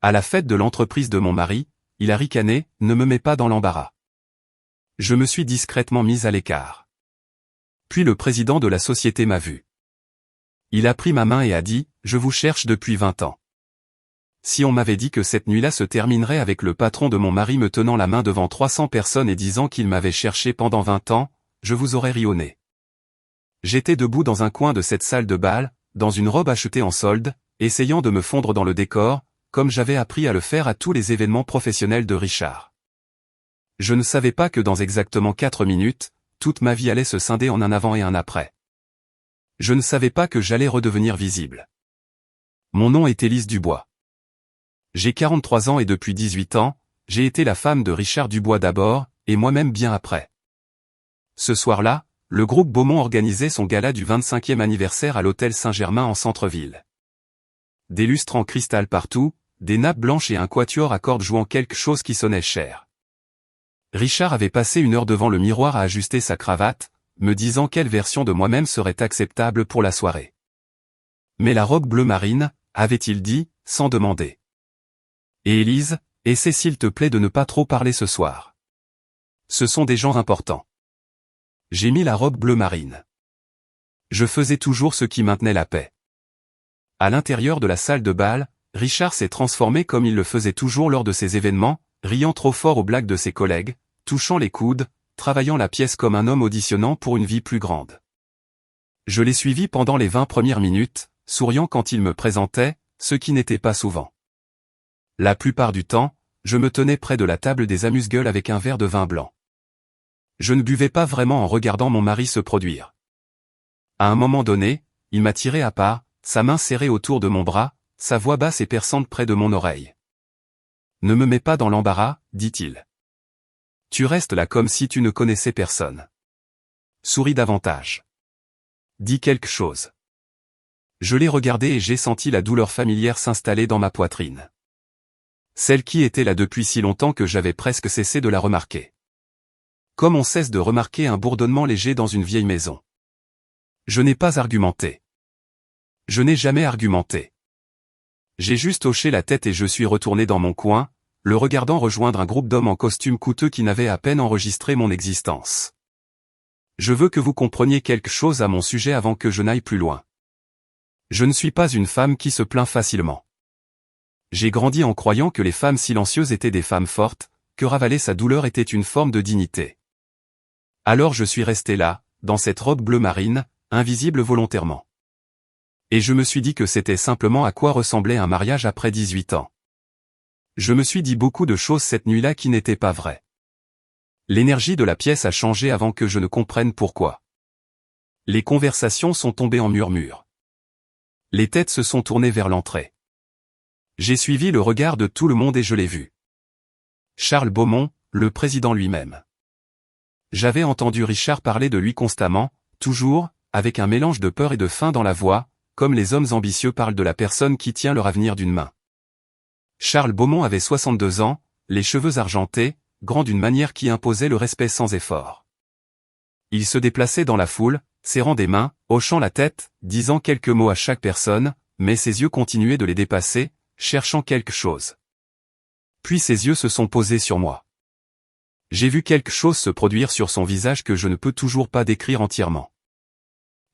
À la fête de l'entreprise de mon mari, il a ricané, ne me mets pas dans l'embarras. Je me suis discrètement mise à l'écart. Puis le président de la société m'a vu. Il a pris ma main et a dit, je vous cherche depuis 20 ans. Si on m'avait dit que cette nuit-là se terminerait avec le patron de mon mari me tenant la main devant 300 personnes et disant qu'il m'avait cherché pendant 20 ans, je vous aurais ri au nez. J'étais debout dans un coin de cette salle de bal, dans une robe achetée en solde, essayant de me fondre dans le décor, comme j'avais appris à le faire à tous les événements professionnels de Richard. Je ne savais pas que dans exactement 4 minutes, toute ma vie allait se scinder en un avant et un après. Je ne savais pas que j'allais redevenir visible. Mon nom est Élise Dubois. J'ai 43 ans et depuis 18 ans, j'ai été la femme de Richard Dubois d'abord, et moi-même bien après. Ce soir-là, le groupe Beaumont organisait son gala du 25e anniversaire à l'hôtel Saint-Germain en centre-ville. Des lustres en cristal partout, des nappes blanches et un quatuor à cordes jouant quelque chose qui sonnait cher. Richard avait passé 1 heure devant le miroir à ajuster sa cravate, me disant quelle version de moi-même serait acceptable pour la soirée. Mais la robe bleu marine, avait-il dit, sans demander. Et Élise, essaie s'il te plaît de ne pas trop parler ce soir. Ce sont des gens importants. J'ai mis la robe bleu marine. Je faisais toujours ce qui maintenait la paix. À l'intérieur de la salle de bal, Richard s'est transformé comme il le faisait toujours lors de ses événements, riant trop fort aux blagues de ses collègues, touchant les coudes, travaillant la pièce comme un homme auditionnant pour une vie plus grande. Je l'ai suivi pendant les 20 premières minutes, souriant quand il me présentait, ce qui n'était pas souvent. La plupart du temps, je me tenais près de la table des amuse-gueules avec un verre de vin blanc. Je ne buvais pas vraiment en regardant mon mari se produire. À un moment donné, il m'a tiré à part, sa main serrée autour de mon bras, sa voix basse et perçante près de mon oreille. « Ne me mets pas dans l'embarras, dit-il. Tu restes là comme si tu ne connaissais personne. Souris davantage. Dis quelque chose. » Je l'ai regardé et j'ai senti la douleur familière s'installer dans ma poitrine. Celle qui était là depuis si longtemps que j'avais presque cessé de la remarquer. Comme on cesse de remarquer un bourdonnement léger dans une vieille maison. Je n'ai pas argumenté. Je n'ai jamais argumenté. J'ai juste hoché la tête et je suis retourné dans mon coin, le regardant rejoindre un groupe d'hommes en costume coûteux qui n'avaient à peine enregistré mon existence. Je veux que vous compreniez quelque chose à mon sujet avant que je n'aille plus loin. Je ne suis pas une femme qui se plaint facilement. J'ai grandi en croyant que les femmes silencieuses étaient des femmes fortes, que ravaler sa douleur était une forme de dignité. Alors je suis resté là, dans cette robe bleu marine, invisible volontairement. Et je me suis dit que c'était simplement à quoi ressemblait un mariage après 18 ans. Je me suis dit beaucoup de choses cette nuit-là qui n'étaient pas vraies. L'énergie de la pièce a changé avant que je ne comprenne pourquoi. Les conversations sont tombées en murmures. Les têtes se sont tournées vers l'entrée. J'ai suivi le regard de tout le monde et je l'ai vu. Charles Beaumont, le président lui-même. J'avais entendu Richard parler de lui constamment, toujours, avec un mélange de peur et de faim dans la voix, comme les hommes ambitieux parlent de la personne qui tient leur avenir d'une main. Charles Beaumont avait 62 ans, les cheveux argentés, grand d'une manière qui imposait le respect sans effort. Il se déplaçait dans la foule, serrant des mains, hochant la tête, disant quelques mots à chaque personne, mais ses yeux continuaient de les dépasser, cherchant quelque chose. Puis ses yeux se sont posés sur moi. J'ai vu quelque chose se produire sur son visage que je ne peux toujours pas décrire entièrement.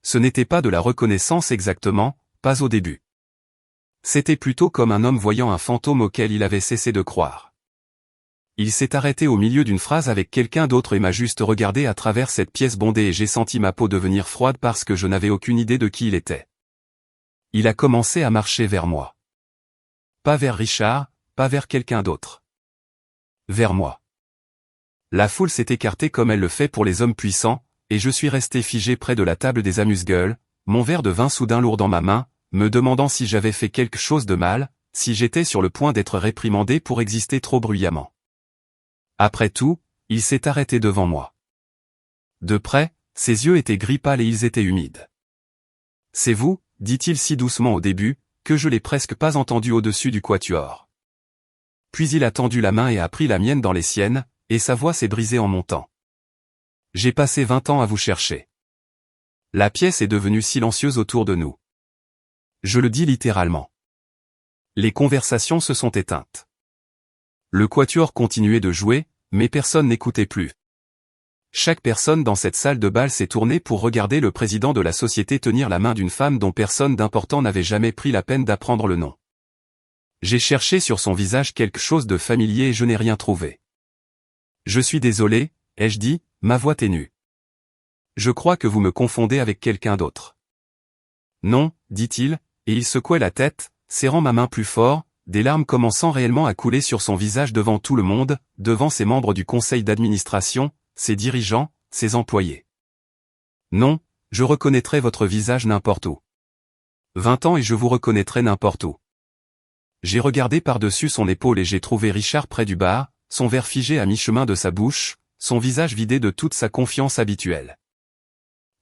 Ce n'était pas de la reconnaissance exactement, pas au début. C'était plutôt comme un homme voyant un fantôme auquel il avait cessé de croire. Il s'est arrêté au milieu d'une phrase avec quelqu'un d'autre et m'a juste regardé à travers cette pièce bondée et j'ai senti ma peau devenir froide parce que je n'avais aucune idée de qui il était. Il a commencé à marcher vers moi. Pas vers Richard, pas vers quelqu'un d'autre. Vers moi. La foule s'est écartée comme elle le fait pour les hommes puissants, et je suis resté figé près de la table des amuse-gueules, mon verre de vin soudain lourd dans ma main, me demandant si j'avais fait quelque chose de mal, si j'étais sur le point d'être réprimandé pour exister trop bruyamment. Après tout, il s'est arrêté devant moi. De près, ses yeux étaient gris pâle et ils étaient humides. « C'est vous » dit-il si doucement au début, que je l'ai presque pas entendu au-dessus du quatuor. Puis il a tendu la main et a pris la mienne dans les siennes, et sa voix s'est brisée en montant. « J'ai passé 20 ans à vous chercher. » La pièce est devenue silencieuse autour de nous. Je le dis littéralement. Les conversations se sont éteintes. Le quatuor continuait de jouer, mais personne n'écoutait plus. Chaque personne dans cette salle de bal s'est tournée pour regarder le président de la société tenir la main d'une femme dont personne d'important n'avait jamais pris la peine d'apprendre le nom. J'ai cherché sur son visage quelque chose de familier et je n'ai rien trouvé. Je suis désolé, ai-je dit, ma voix ténue. Je crois que vous me confondez avec quelqu'un d'autre. Non, dit-il, et il secouait la tête, serrant ma main plus fort, des larmes commençant réellement à couler sur son visage devant tout le monde, devant ses membres du conseil d'administration, ses dirigeants, ses employés. Non, je reconnaîtrai votre visage n'importe où. 20 ans et je vous reconnaîtrai n'importe où. J'ai regardé par-dessus son épaule et j'ai trouvé Richard près du bar, son verre figé à mi-chemin de sa bouche, son visage vidé de toute sa confiance habituelle.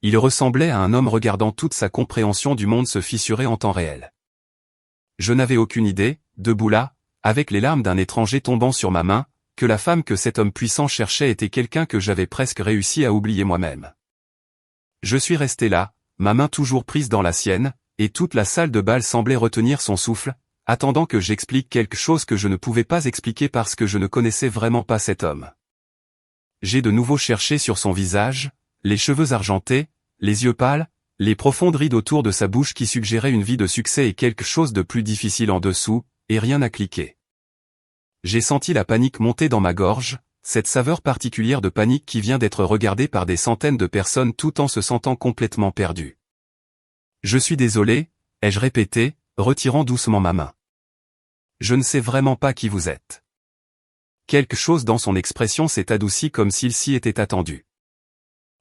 Il ressemblait à un homme regardant toute sa compréhension du monde se fissurer en temps réel. Je n'avais aucune idée, debout là, avec les larmes d'un étranger tombant sur ma main, que la femme que cet homme puissant cherchait était quelqu'un que j'avais presque réussi à oublier moi-même. Je suis resté là, ma main toujours prise dans la sienne, et toute la salle de bal semblait retenir son souffle, attendant que j'explique quelque chose que je ne pouvais pas expliquer parce que je ne connaissais vraiment pas cet homme. J'ai de nouveau cherché sur son visage, les cheveux argentés, les yeux pâles, les profondes rides autour de sa bouche qui suggéraient une vie de succès et quelque chose de plus difficile en dessous, et rien n'a cliqué. J'ai senti la panique monter dans ma gorge, cette saveur particulière de panique qui vient d'être regardée par des centaines de personnes tout en se sentant complètement perdu. Je suis désolé, ai-je répété, retirant doucement ma main. Je ne sais vraiment pas qui vous êtes. Quelque chose dans son expression s'est adouci comme s'il s'y était attendu.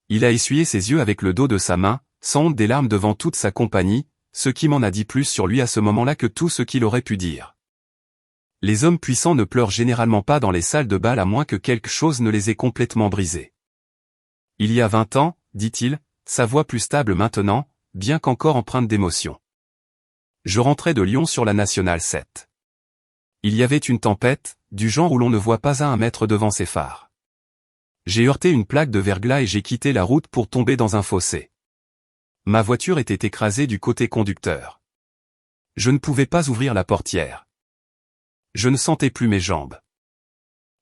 Il a essuyé ses yeux avec le dos de sa main, sans honte des larmes devant toute sa compagnie, ce qui m'en a dit plus sur lui à ce moment-là que tout ce qu'il aurait pu dire. Les hommes puissants ne pleurent généralement pas dans les salles de bal à moins que quelque chose ne les ait complètement brisés. Il y a 20 ans, dit-il, sa voix plus stable maintenant, bien qu'encore empreinte d'émotion. Je rentrais de Lyon sur la Nationale 7. Il y avait une tempête, du genre où l'on ne voit pas à 1 mètre devant ses phares. J'ai heurté une plaque de verglas et j'ai quitté la route pour tomber dans un fossé. Ma voiture était écrasée du côté conducteur. Je ne pouvais pas ouvrir la portière. Je ne sentais plus mes jambes.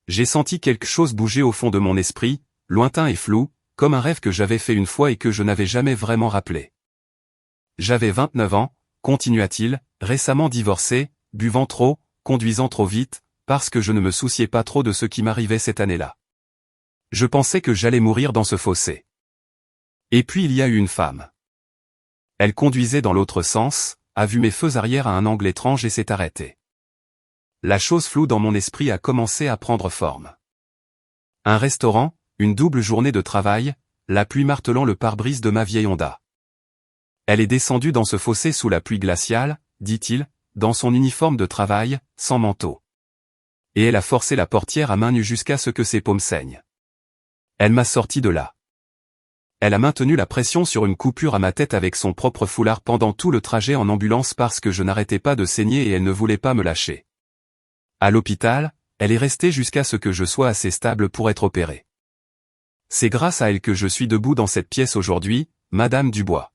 J'ai senti quelque chose bouger au fond de mon esprit, lointain et flou, comme un rêve que j'avais fait une fois et que je n'avais jamais vraiment rappelé. J'avais 29 ans, continua-t-il, récemment divorcé, buvant trop, conduisant trop vite, parce que je ne me souciais pas trop de ce qui m'arrivait cette année-là. Je pensais que j'allais mourir dans ce fossé. Et puis il y a eu une femme. Elle conduisait dans l'autre sens, a vu mes feux arrière à un angle étrange et s'est arrêtée. La chose floue dans mon esprit a commencé à prendre forme. Un restaurant, une double journée de travail, la pluie martelant le pare-brise de ma vieille Honda. Elle est descendue dans ce fossé sous la pluie glaciale, dit-il, dans son uniforme de travail, sans manteau. Et elle a forcé la portière à main nue jusqu'à ce que ses paumes saignent. Elle m'a sorti de là. Elle a maintenu la pression sur une coupure à ma tête avec son propre foulard pendant tout le trajet en ambulance parce que je n'arrêtais pas de saigner et elle ne voulait pas me lâcher. À l'hôpital, elle est restée jusqu'à ce que je sois assez stable pour être opérée. C'est grâce à elle que je suis debout dans cette pièce aujourd'hui, Madame Dubois.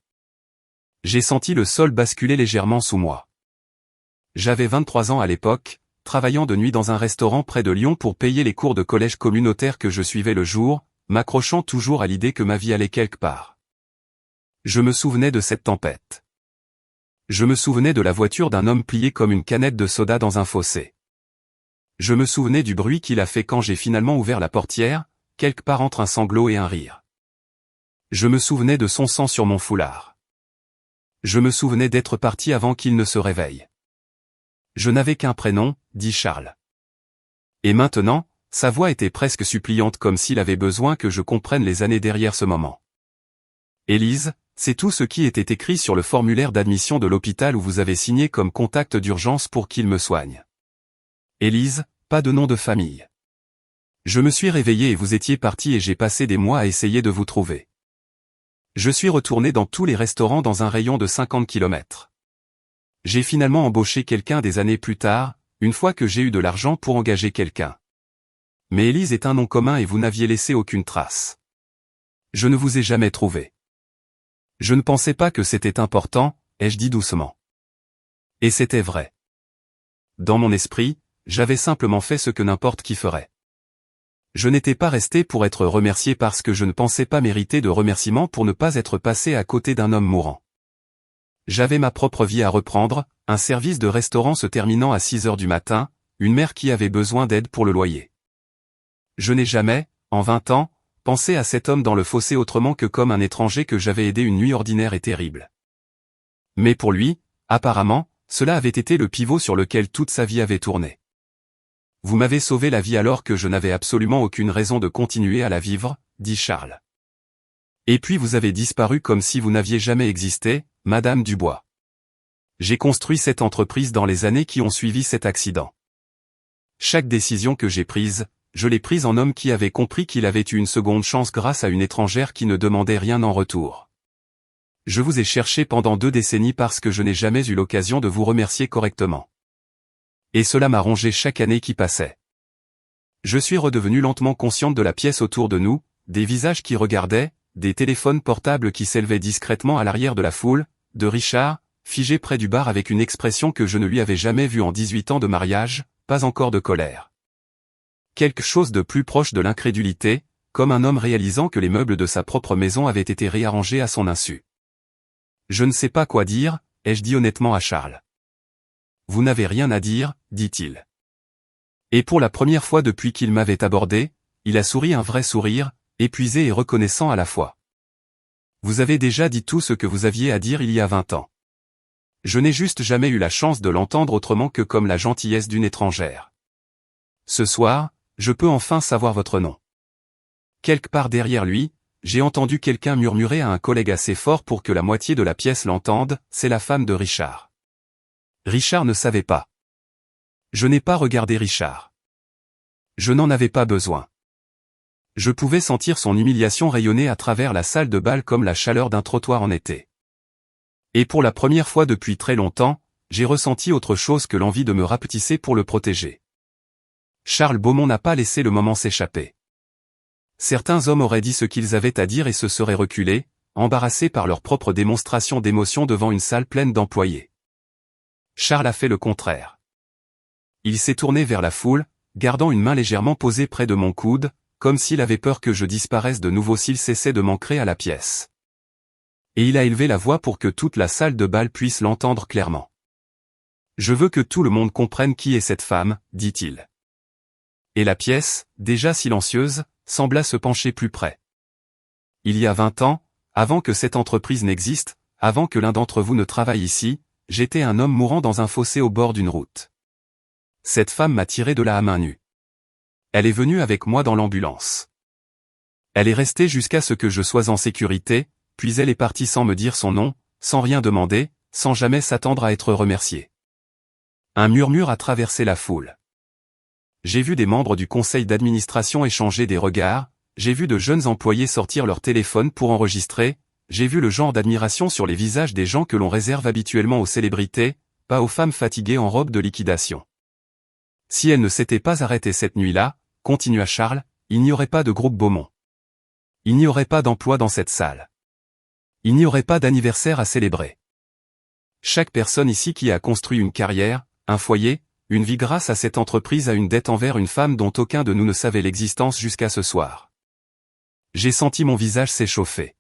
J'ai senti le sol basculer légèrement sous moi. J'avais 23 ans à l'époque, travaillant de nuit dans un restaurant près de Lyon pour payer les cours de collège communautaire que je suivais le jour, m'accrochant toujours à l'idée que ma vie allait quelque part. Je me souvenais de cette tempête. Je me souvenais de la voiture d'un homme plié comme une canette de soda dans un fossé. Je me souvenais du bruit qu'il a fait quand j'ai finalement ouvert la portière, quelque part entre un sanglot et un rire. Je me souvenais de son sang sur mon foulard. Je me souvenais d'être parti avant qu'il ne se réveille. Je n'avais qu'un prénom, dit Charles. Et maintenant, sa voix était presque suppliante comme s'il avait besoin que je comprenne les années derrière ce moment. Élise, c'est tout ce qui était écrit sur le formulaire d'admission de l'hôpital où vous avez signé comme contact d'urgence pour qu'il me soigne. Élise, pas de nom de famille. Je me suis réveillé et vous étiez parti et j'ai passé des mois à essayer de vous trouver. Je suis retourné dans tous les restaurants dans un rayon de 50 km. J'ai finalement embauché quelqu'un des années plus tard, une fois que j'ai eu de l'argent pour engager quelqu'un. Mais Élise est un nom commun et vous n'aviez laissé aucune trace. Je ne vous ai jamais trouvé. Je ne pensais pas que c'était important, ai-je dit doucement. Et c'était vrai. dans mon esprit, j'avais simplement fait ce que n'importe qui ferait. Je n'étais pas resté pour être remercié parce que je ne pensais pas mériter de remerciements pour ne pas être passé à côté d'un homme mourant. J'avais ma propre vie à reprendre, un service de restaurant se terminant à 6 heures du matin, une mère qui avait besoin d'aide pour le loyer. Je n'ai jamais, en 20 ans, pensé à cet homme dans le fossé autrement que comme un étranger que j'avais aidé une nuit ordinaire et terrible. Mais pour lui, apparemment, cela avait été le pivot sur lequel toute sa vie avait tourné. Vous m'avez sauvé la vie alors que je n'avais absolument aucune raison de continuer à la vivre, dit Charles. Et puis vous avez disparu comme si vous n'aviez jamais existé, Madame Dubois. J'ai construit cette entreprise dans les années qui ont suivi cet accident. Chaque décision que j'ai prise, je l'ai prise en homme qui avait compris qu'il avait eu une seconde chance grâce à une étrangère qui ne demandait rien en retour. Je vous ai cherché pendant 2 décennies parce que je n'ai jamais eu l'occasion de vous remercier correctement. Et cela m'a rongé chaque année qui passait. Je suis redevenu lentement consciente de la pièce autour de nous, des visages qui regardaient, des téléphones portables qui s'élevaient discrètement à l'arrière de la foule, de Richard, figé près du bar avec une expression que je ne lui avais jamais vue en 18 ans de mariage, pas encore de colère. Quelque chose de plus proche de l'incrédulité, comme un homme réalisant que les meubles de sa propre maison avaient été réarrangés à son insu. Je ne sais pas quoi dire, ai-je dit honnêtement à Charles. Vous n'avez rien à dire, dit-il. Et pour la première fois depuis qu'il m'avait abordé, il a souri un vrai sourire, épuisé et reconnaissant à la fois. Vous avez déjà dit tout ce que vous aviez à dire il y a 20 ans. Je n'ai juste jamais eu la chance de l'entendre autrement que comme la gentillesse d'une étrangère. Ce soir, je peux enfin savoir votre nom. Quelque part derrière lui, j'ai entendu quelqu'un murmurer à un collègue assez fort pour que la moitié de la pièce l'entende, c'est la femme de Richard. Richard ne savait pas. Je n'ai pas regardé Richard. Je n'en avais pas besoin. Je pouvais sentir son humiliation rayonner à travers la salle de bal comme la chaleur d'un trottoir en été. Et pour la première fois depuis très longtemps, j'ai ressenti autre chose que l'envie de me rapetisser pour le protéger. Charles Beaumont n'a pas laissé le moment s'échapper. Certains hommes auraient dit ce qu'ils avaient à dire et se seraient reculés, embarrassés par leur propre démonstration d'émotion devant une salle pleine d'employés. Charles a fait le contraire. Il s'est tourné vers la foule, gardant une main légèrement posée près de mon coude, comme s'il avait peur que je disparaisse de nouveau s'il cessait de m'ancrer à la pièce. Et il a élevé la voix pour que toute la salle de bal puisse l'entendre clairement. Je veux que tout le monde comprenne qui est cette femme, dit-il. Et la pièce, déjà silencieuse, sembla se pencher plus près. Il y a 20 ans, avant que cette entreprise n'existe, avant que l'un d'entre vous ne travaille ici, j'étais un homme mourant dans un fossé au bord d'une route. Cette femme m'a tiré de là à main nue. Elle est venue avec moi dans l'ambulance. Elle est restée jusqu'à ce que je sois en sécurité, puis elle est partie sans me dire son nom, sans rien demander, sans jamais s'attendre à être remerciée. Un murmure a traversé la foule. J'ai vu des membres du conseil d'administration échanger des regards, j'ai vu de jeunes employés sortir leur téléphone pour enregistrer, j'ai vu le genre d'admiration sur les visages des gens que l'on réserve habituellement aux célébrités, pas aux femmes fatiguées en robe de liquidation. Si elle ne s'était pas arrêtée cette nuit-là, continua Charles, il n'y aurait pas de groupe Beaumont. Il n'y aurait pas d'emploi dans cette salle. Il n'y aurait pas d'anniversaire à célébrer. Chaque personne ici qui a construit une carrière, un foyer, une vie grâce à cette entreprise a une dette envers une femme dont aucun de nous ne savait l'existence jusqu'à ce soir. J'ai senti mon visage s'échauffer.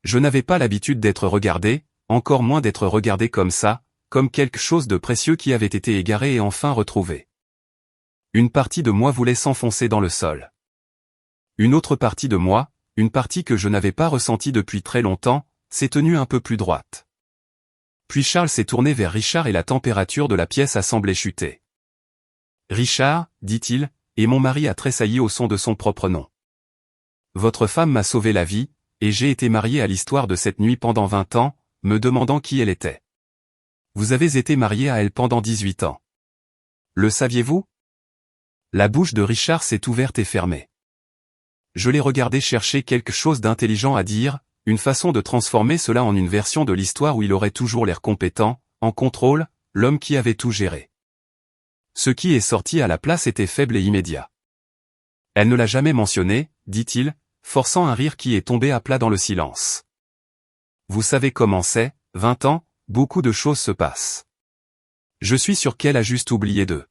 Je n'avais pas l'habitude d'être regardé, encore moins d'être regardé comme ça, comme quelque chose de précieux qui avait été égaré et enfin retrouvé. Une partie de moi voulait s'enfoncer dans le sol. Une autre partie de moi, une partie que je n'avais pas ressentie depuis très longtemps, s'est tenue un peu plus droite. Puis Charles s'est tourné vers Richard et la température de la pièce a semblé chuter. « Richard, dit-il, et mon mari a tressailli au son de son propre nom. Votre femme m'a sauvé la vie, et j'ai été marié à l'histoire de cette nuit pendant 20 ans, me demandant qui elle était. Vous avez été marié à elle pendant 18 ans. Le saviez-vous ? » La bouche de Richard s'est ouverte et fermée. Je l'ai regardé chercher quelque chose d'intelligent à dire, une façon de transformer cela en une version de l'histoire où il aurait toujours l'air compétent, en contrôle, l'homme qui avait tout géré. Ce qui est sorti à la place était faible et immédiat. Elle ne l'a jamais mentionné, dit-il, forçant un rire qui est tombé à plat dans le silence. Vous savez comment c'est, 20 ans, beaucoup de choses se passent. Je suis sûr qu'elle a juste oublié de.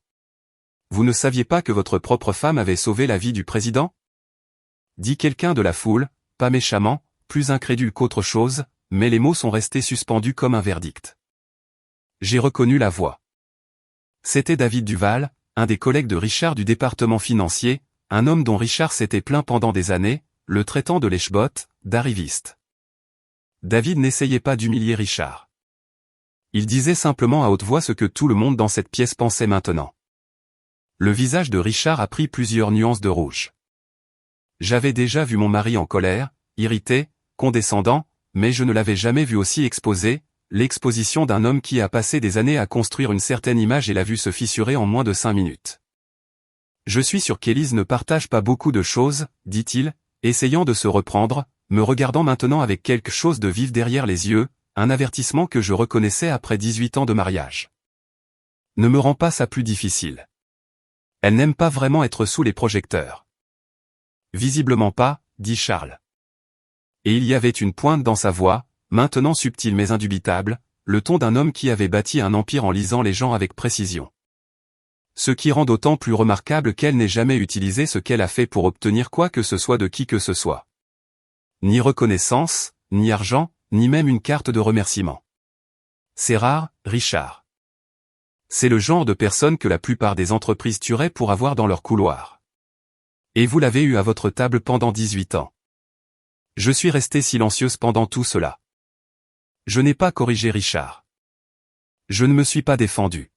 Vous ne saviez pas que votre propre femme avait sauvé la vie du président? Dit quelqu'un de la foule, pas méchamment, plus incrédule qu'autre chose, mais les mots sont restés suspendus comme un verdict. J'ai reconnu la voix. C'était David Duval, un des collègues de Richard du département financier, un homme dont Richard s'était plaint pendant des années, le traitant de lèche-bot, d'arriviste. David n'essayait pas d'humilier Richard. Il disait simplement à haute voix ce que tout le monde dans cette pièce pensait maintenant. Le visage de Richard a pris plusieurs nuances de rouge. J'avais déjà vu mon mari en colère, irrité, condescendant, mais je ne l'avais jamais vu aussi exposé, l'exposition d'un homme qui a passé des années à construire une certaine image et l'a vu se fissurer en moins de 5 minutes. Je suis sûr qu'Élise ne partage pas beaucoup de choses, dit-il, essayant de se reprendre, me regardant maintenant avec quelque chose de vif derrière les yeux, un avertissement que je reconnaissais après 18 ans de mariage. Ne me rend pas ça plus difficile. Elle n'aime pas vraiment être sous les projecteurs. Visiblement pas, dit Charles. Et il y avait une pointe dans sa voix, maintenant subtile mais indubitable, le ton d'un homme qui avait bâti un empire en lisant les gens avec précision. Ce qui rend d'autant plus remarquable qu'elle n'ait jamais utilisé ce qu'elle a fait pour obtenir quoi que ce soit de qui que ce soit. Ni reconnaissance, ni argent, ni même une carte de remerciement. C'est rare, Richard. C'est le genre de personne que la plupart des entreprises tueraient pour avoir dans leur couloir. Et vous l'avez eu à votre table pendant 18 ans. Je suis restée silencieuse pendant tout cela. Je n'ai pas corrigé Richard. Je ne me suis pas défendue.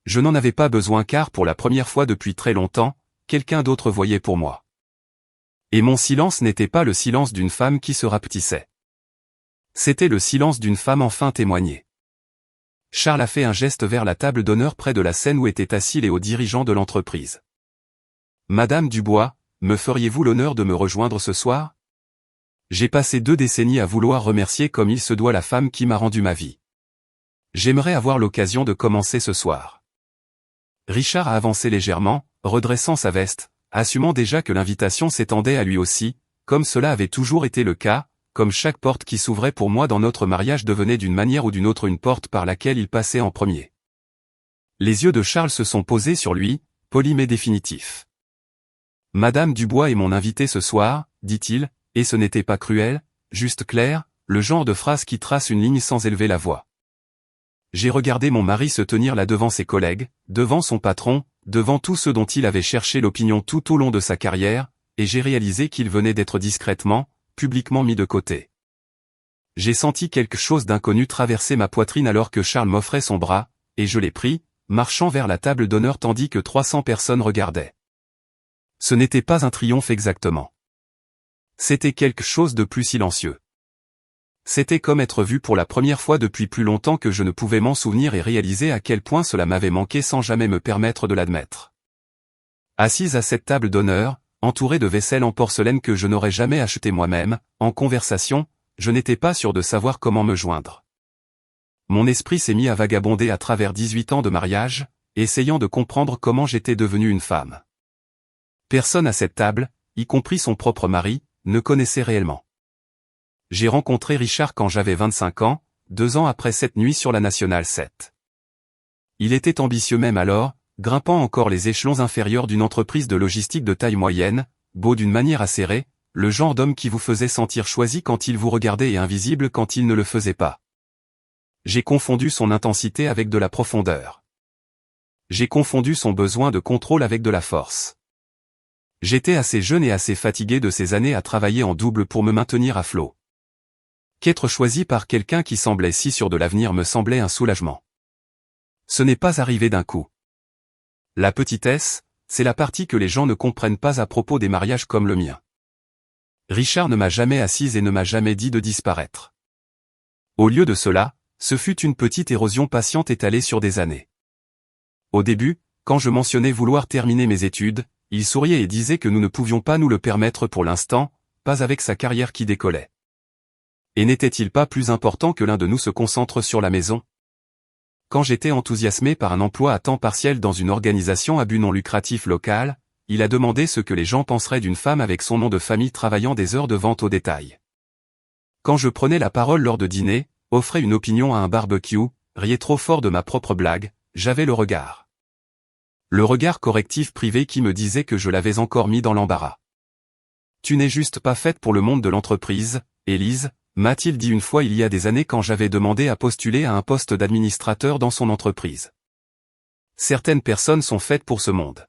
Je n'en avais pas besoin car pour la première fois depuis très longtemps, quelqu'un d'autre voyait pour moi. Et mon silence n'était pas le silence d'une femme qui se rapetissait. C'était le silence d'une femme enfin témoignée. Charles a fait un geste vers la table d'honneur près de la scène où étaient assis les hauts dirigeants de l'entreprise. Madame Dubois, me feriez-vous l'honneur de me rejoindre ce soir? J'ai passé 2 décennies à vouloir remercier comme il se doit la femme qui m'a rendu ma vie. J'aimerais avoir l'occasion de commencer ce soir. Richard a avancé légèrement, redressant sa veste, assumant déjà que l'invitation s'étendait à lui aussi, comme cela avait toujours été le cas, comme chaque porte qui s'ouvrait pour moi dans notre mariage devenait d'une manière ou d'une autre une porte par laquelle il passait en premier. Les yeux de Charles se sont posés sur lui, polis mais définitifs. Madame Dubois est mon invitée ce soir, dit-il, et ce n'était pas cruel, juste clair, le genre de phrase qui trace une ligne sans élever la voix. J'ai regardé mon mari se tenir là devant ses collègues, devant son patron, devant tous ceux dont il avait cherché l'opinion tout au long de sa carrière, et j'ai réalisé qu'il venait d'être discrètement, publiquement mis de côté. J'ai senti quelque chose d'inconnu traverser ma poitrine alors que Charles m'offrait son bras, et je l'ai pris, marchant vers la table d'honneur tandis que 300 personnes regardaient. Ce n'était pas un triomphe exactement. C'était quelque chose de plus silencieux. C'était comme être vu pour la première fois depuis plus longtemps que je ne pouvais m'en souvenir et réaliser à quel point cela m'avait manqué sans jamais me permettre de l'admettre. Assise à cette table d'honneur, entourée de vaisselle en porcelaine que je n'aurais jamais achetée moi-même, en conversation, je n'étais pas sûr de savoir comment me joindre. Mon esprit s'est mis à vagabonder à travers 18 ans de mariage, essayant de comprendre comment j'étais devenue une femme. Personne à cette table, y compris son propre mari, ne connaissait réellement. J'ai rencontré Richard quand j'avais 25 ans, 2 ans après cette nuit sur la Nationale 7. Il était ambitieux même alors, grimpant encore les échelons inférieurs d'une entreprise de logistique de taille moyenne, beau d'une manière acérée, le genre d'homme qui vous faisait sentir choisi quand il vous regardait et invisible quand il ne le faisait pas. J'ai confondu son intensité avec de la profondeur. J'ai confondu son besoin de contrôle avec de la force. J'étais assez jeune et assez fatigué de ces années à travailler en double pour me maintenir à flot. Qu'être choisi par quelqu'un qui semblait si sûr de l'avenir me semblait un soulagement. Ce n'est pas arrivé d'un coup. La petitesse, c'est la partie que les gens ne comprennent pas à propos des mariages comme le mien. Richard ne m'a jamais assise et ne m'a jamais dit de disparaître. Au lieu de cela, ce fut une petite érosion patiente étalée sur des années. Au début, quand je mentionnais vouloir terminer mes études, il souriait et disait que nous ne pouvions pas nous le permettre pour l'instant, pas avec sa carrière qui décollait. Et n'était-il pas plus important que l'un de nous se concentre sur la maison? Quand j'étais enthousiasmé par un emploi à temps partiel dans une organisation à but non lucratif locale, il a demandé ce que les gens penseraient d'une femme avec son nom de famille travaillant des heures de vente au détail. Quand je prenais la parole lors de dîner, offrais une opinion à un barbecue, riait trop fort de ma propre blague, j'avais le regard. Le regard correctif privé qui me disait que je l'avais encore mis dans l'embarras. Tu n'es juste pas faite pour le monde de l'entreprise, Élise, m'a-t-il dit une fois il y a des années quand j'avais demandé à postuler à un poste d'administrateur dans son entreprise. Certaines personnes sont faites pour ce monde.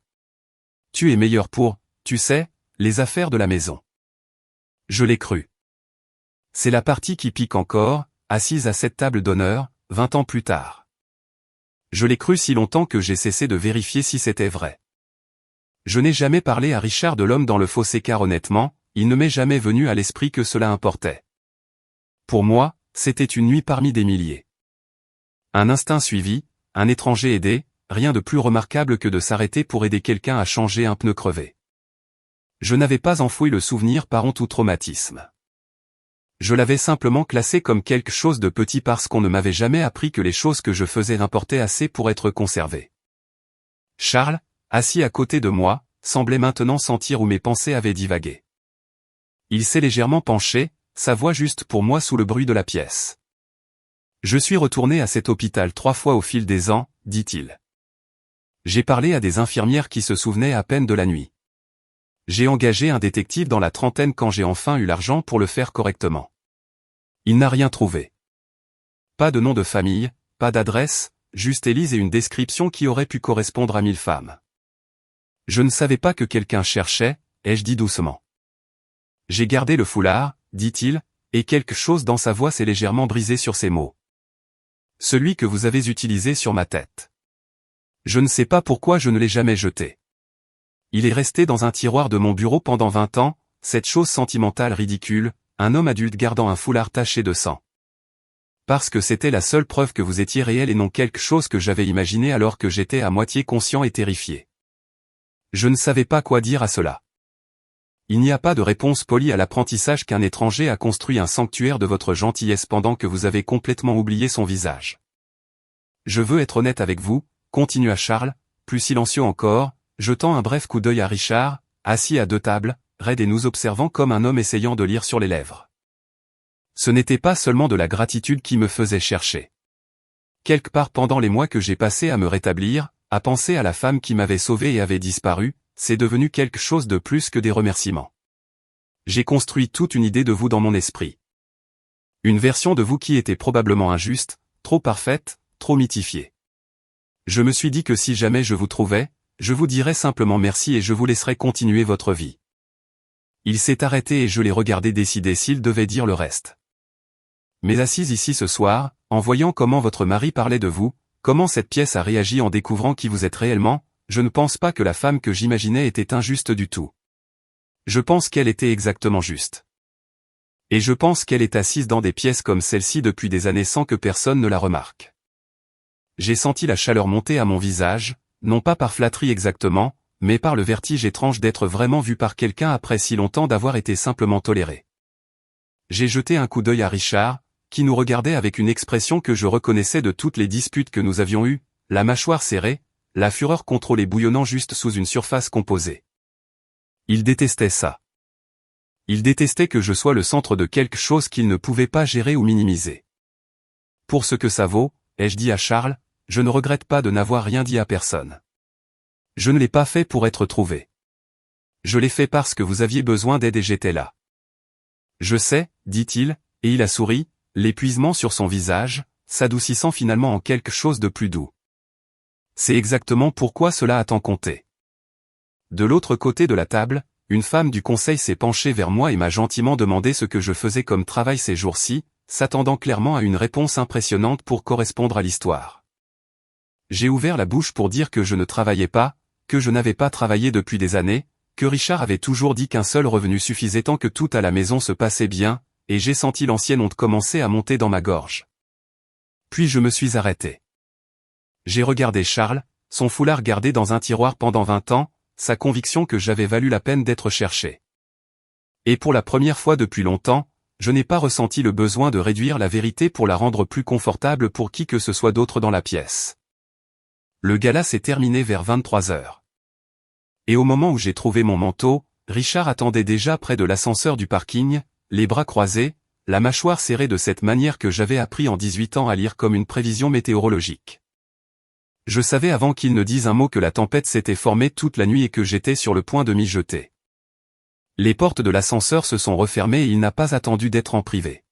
Tu es meilleure pour, tu sais, les affaires de la maison. Je l'ai cru. C'est la partie qui pique encore, assise à cette table d'honneur, 20 ans plus tard. Je l'ai cru si longtemps que j'ai cessé de vérifier si c'était vrai. Je n'ai jamais parlé à Richard de l'homme dans le fossé car honnêtement, il ne m'est jamais venu à l'esprit que cela importait. Pour moi, c'était une nuit parmi des milliers. Un instinct suivi, un étranger aidé, rien de plus remarquable que de s'arrêter pour aider quelqu'un à changer un pneu crevé. Je n'avais pas enfoui le souvenir par honte ou traumatisme. Je l'avais simplement classé comme quelque chose de petit parce qu'on ne m'avait jamais appris que les choses que je faisais importaient assez pour être conservées. Charles, assis à côté de moi, semblait maintenant sentir où mes pensées avaient divagué. Il s'est légèrement penché, sa voix juste pour moi sous le bruit de la pièce. Je suis retourné à cet hôpital 3 fois au fil des ans, dit-il. J'ai parlé à des infirmières qui se souvenaient à peine de la nuit. J'ai engagé un détective dans la trentaine quand j'ai enfin eu l'argent pour le faire correctement. Il n'a rien trouvé. Pas de nom de famille, pas d'adresse, juste Élise et une description qui aurait pu correspondre à 1000 femmes. Je ne savais pas que quelqu'un cherchait, ai-je dit doucement. J'ai gardé le foulard, dit-il, et quelque chose dans sa voix s'est légèrement brisé sur ces mots. Celui que vous avez utilisé sur ma tête. Je ne sais pas pourquoi je ne l'ai jamais jeté. Il est resté dans un tiroir de mon bureau pendant 20 ans, cette chose sentimentale ridicule, un homme adulte gardant un foulard taché de sang. Parce que c'était la seule preuve que vous étiez réel et non quelque chose que j'avais imaginé alors que j'étais à moitié conscient et terrifié. Je ne savais pas quoi dire à cela. Il n'y a pas de réponse polie à l'apprentissage qu'un étranger a construit un sanctuaire de votre gentillesse pendant que vous avez complètement oublié son visage. Je veux être honnête avec vous, continua Charles, plus silencieux encore, jetant un bref coup d'œil à Richard, assis à 2 tables, raide et nous observant comme un homme essayant de lire sur les lèvres. Ce n'était pas seulement de la gratitude qui me faisait chercher. Quelque part pendant les mois que j'ai passés à me rétablir, à penser à la femme qui m'avait sauvé et avait disparu, c'est devenu quelque chose de plus que des remerciements. J'ai construit toute une idée de vous dans mon esprit. Une version de vous qui était probablement injuste, trop parfaite, trop mythifiée. Je me suis dit que si jamais je vous trouvais, je vous dirais simplement merci et je vous laisserai continuer votre vie. Il s'est arrêté et je l'ai regardé décider s'il devait dire le reste. Mais assise ici ce soir, en voyant comment votre mari parlait de vous, comment cette pièce a réagi en découvrant qui vous êtes réellement, je ne pense pas que la femme que j'imaginais était injuste du tout. Je pense qu'elle était exactement juste. Et je pense qu'elle est assise dans des pièces comme celle-ci depuis des années sans que personne ne la remarque. J'ai senti la chaleur monter à mon visage, non pas par flatterie exactement, mais par le vertige étrange d'être vraiment vu par quelqu'un après si longtemps d'avoir été simplement toléré. J'ai jeté un coup d'œil à Richard, qui nous regardait avec une expression que je reconnaissais de toutes les disputes que nous avions eues, la mâchoire serrée, la fureur contrôlée bouillonnant juste sous une surface composée. Il détestait ça. Il détestait que je sois le centre de quelque chose qu'il ne pouvait pas gérer ou minimiser. Pour ce que ça vaut, ai-je dit à Charles, je ne regrette pas de n'avoir rien dit à personne. Je ne l'ai pas fait pour être trouvé. Je l'ai fait parce que vous aviez besoin d'aide et j'étais là. Je sais, dit-il, et il a souri, l'épuisement sur son visage, s'adoucissant finalement en quelque chose de plus doux. C'est exactement pourquoi cela a tant compté. De l'autre côté de la table, une femme du conseil s'est penchée vers moi et m'a gentiment demandé ce que je faisais comme travail ces jours-ci, s'attendant clairement à une réponse impressionnante pour correspondre à l'histoire. J'ai ouvert la bouche pour dire que je ne travaillais pas, que je n'avais pas travaillé depuis des années, que Richard avait toujours dit qu'un seul revenu suffisait tant que tout à la maison se passait bien, et j'ai senti l'ancienne honte commencer à monter dans ma gorge. Puis je me suis arrêté. J'ai regardé Charles, son foulard gardé dans un tiroir pendant 20 ans, sa conviction que j'avais valu la peine d'être cherché. Et pour la première fois depuis longtemps, je n'ai pas ressenti le besoin de réduire la vérité pour la rendre plus confortable pour qui que ce soit d'autre dans la pièce. Le gala s'est terminé vers 23 heures. Et au moment où j'ai trouvé mon manteau, Richard attendait déjà près de l'ascenseur du parking, les bras croisés, la mâchoire serrée de cette manière que j'avais appris en 18 ans à lire comme une prévision météorologique. Je savais avant qu'il ne dise un mot que la tempête s'était formée toute la nuit et que j'étais sur le point de m'y jeter. Les portes de l'ascenseur se sont refermées et il n'a pas attendu d'être en privé.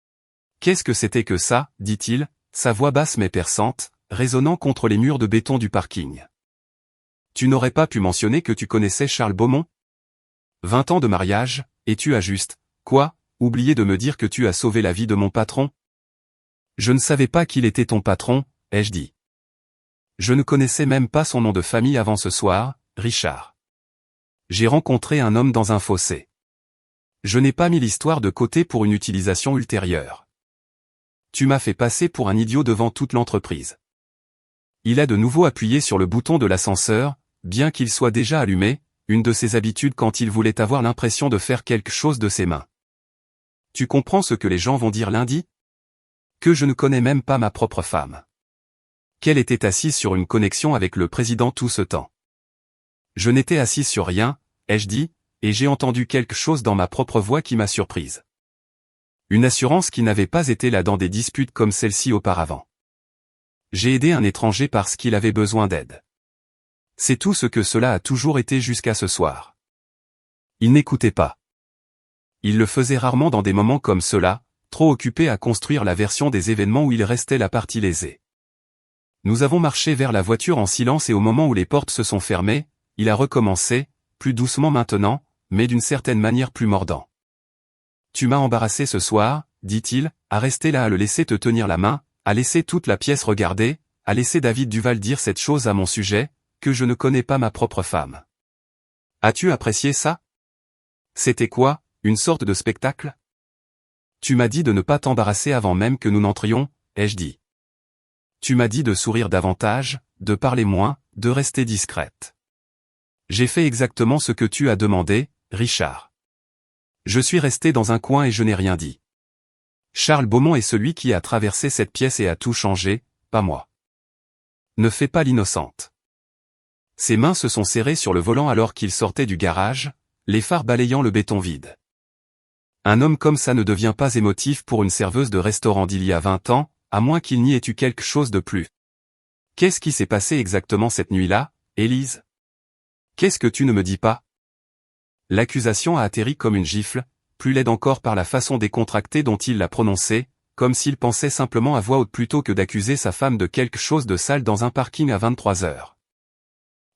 « Qu'est-ce que c'était que ça ?» dit-il, sa voix basse mais perçante, résonnant contre les murs de béton du parking. « Tu n'aurais pas pu mentionner que tu connaissais Charles Beaumont ? 20 ans de mariage, et tu as juste, quoi, oublié de me dire que tu as sauvé la vie de mon patron ? Je ne savais pas qu'il était ton patron, ai-je dit. Je ne connaissais même pas son nom de famille avant ce soir, Richard. J'ai rencontré un homme dans un fossé. Je n'ai pas mis l'histoire de côté pour une utilisation ultérieure. Tu m'as fait passer pour un idiot devant toute l'entreprise. Il a de nouveau appuyé sur le bouton de l'ascenseur, bien qu'il soit déjà allumé, une de ses habitudes quand il voulait avoir l'impression de faire quelque chose de ses mains. Tu comprends ce que les gens vont dire lundi ? Que je ne connais même pas ma propre femme. Qu'elle était assise sur une connexion avec le président tout ce temps. Je n'étais assise sur rien, ai-je dit, et j'ai entendu quelque chose dans ma propre voix qui m'a surprise. Une assurance qui n'avait pas été là dans des disputes comme celle-ci auparavant. J'ai aidé un étranger parce qu'il avait besoin d'aide. C'est tout ce que cela a toujours été jusqu'à ce soir. Il n'écoutait pas. Il le faisait rarement dans des moments comme cela, trop occupé à construire la version des événements où il restait la partie lésée. Nous avons marché vers la voiture en silence et au moment où les portes se sont fermées, il a recommencé, plus doucement maintenant, mais d'une certaine manière plus mordant. Tu m'as embarrassé ce soir, dit-il, à rester là à le laisser te tenir la main, à laisser toute la pièce regarder, à laisser David Duval dire cette chose à mon sujet, que je ne connais pas ma propre femme. As-tu apprécié ça ? C'était quoi, une sorte de spectacle ? Tu m'as dit de ne pas t'embarrasser avant même que nous n'entrions, ai-je dit. Tu m'as dit de sourire davantage, de parler moins, de rester discrète. J'ai fait exactement ce que tu as demandé, Richard. Je suis resté dans un coin et je n'ai rien dit. Charles Beaumont est celui qui a traversé cette pièce et a tout changé, pas moi. Ne fais pas l'innocente. Ses mains se sont serrées sur le volant alors qu'il sortait du garage, les phares balayant le béton vide. Un homme comme ça ne devient pas émotif pour une serveuse de restaurant d'il y a 20 ans, à moins qu'il n'y ait eu quelque chose de plus. Qu'est-ce qui s'est passé exactement cette nuit-là, Élise ? Qu'est-ce que tu ne me dis pas ? L'accusation a atterri comme une gifle, plus laide encore par la façon décontractée dont il l'a prononcée, comme s'il pensait simplement à voix haute plutôt que d'accuser sa femme de quelque chose de sale dans un parking à 23 heures.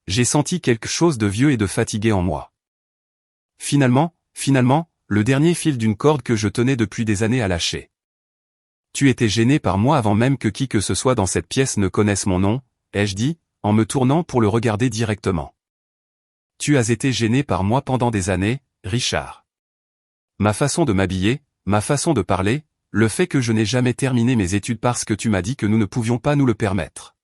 J'ai senti quelque chose de vieux et de fatigué en moi. Finalement, le dernier fil d'une corde que je tenais depuis des années a lâché. Tu étais gêné par moi avant même que qui que ce soit dans cette pièce ne connaisse mon nom, ai-je dit, en me tournant pour le regarder directement. Tu as été gêné par moi pendant des années, Richard. Ma façon de m'habiller, ma façon de parler, le fait que je n'ai jamais terminé mes études parce que tu m'as dit que nous ne pouvions pas nous le permettre.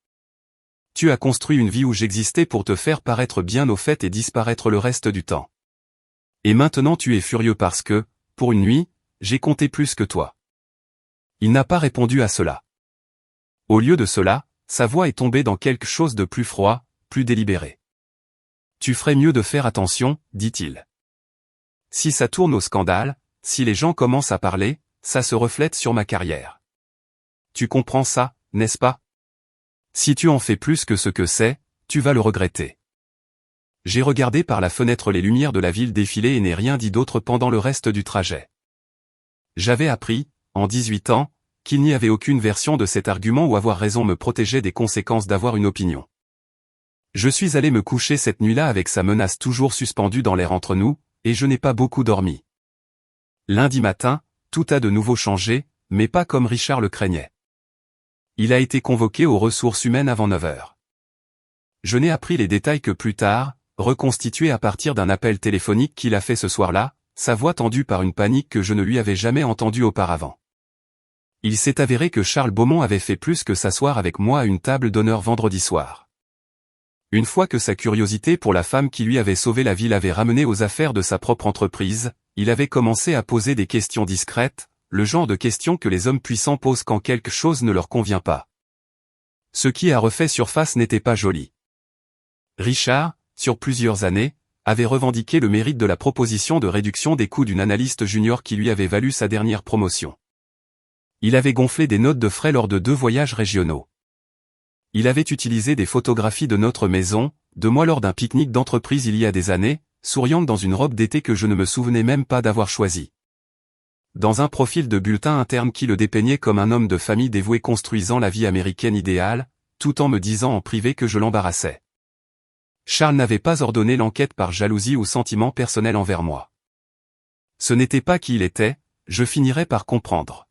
Tu as construit une vie où j'existais pour te faire paraître bien au fait et disparaître le reste du temps. Et maintenant tu es furieux parce que, pour une nuit, j'ai compté plus que toi. Il n'a pas répondu à cela. Au lieu de cela, sa voix est tombée dans quelque chose de plus froid, plus délibéré. Tu ferais mieux de faire attention, dit-il. Si ça tourne au scandale, si les gens commencent à parler, ça se reflète sur ma carrière. Tu comprends ça, n'est-ce pas ? Si tu en fais plus que ce que c'est, tu vas le regretter. J'ai regardé par la fenêtre les lumières de la ville défiler et n'ai rien dit d'autre pendant le reste du trajet. J'avais appris, en 18 ans, qu'il n'y avait aucune version de cet argument où avoir raison me protégeait des conséquences d'avoir une opinion. Je suis allé me coucher cette nuit-là avec sa menace toujours suspendue dans l'air entre nous, et je n'ai pas beaucoup dormi. Lundi matin, tout a de nouveau changé, mais pas comme Richard le craignait. Il a été convoqué aux ressources humaines avant 9 heures. Je n'ai appris les détails que plus tard, reconstitué à partir d'un appel téléphonique qu'il a fait ce soir-là, sa voix tendue par une panique que je ne lui avais jamais entendue auparavant. Il s'est avéré que Charles Beaumont avait fait plus que s'asseoir avec moi à une table d'honneur vendredi soir. Une fois que sa curiosité pour la femme qui lui avait sauvé la vie l'avait ramené aux affaires de sa propre entreprise, il avait commencé à poser des questions discrètes, le genre de questions que les hommes puissants posent quand quelque chose ne leur convient pas. Ce qui a refait surface n'était pas joli. Richard, sur plusieurs années, avait revendiqué le mérite de la proposition de réduction des coûts d'une analyste junior qui lui avait valu sa dernière promotion. Il avait gonflé des notes de frais lors de 2 voyages régionaux. Il avait utilisé des photographies de notre maison, de moi lors d'un pique-nique d'entreprise il y a des années, souriante dans une robe d'été que je ne me souvenais même pas d'avoir choisie. Dans un profil de bulletin interne qui le dépeignait comme un homme de famille dévoué construisant la vie américaine idéale, tout en me disant en privé que je l'embarrassais. Charles n'avait pas ordonné l'enquête par jalousie ou sentiment personnel envers moi. Ce n'était pas qui il était, je finirais par comprendre.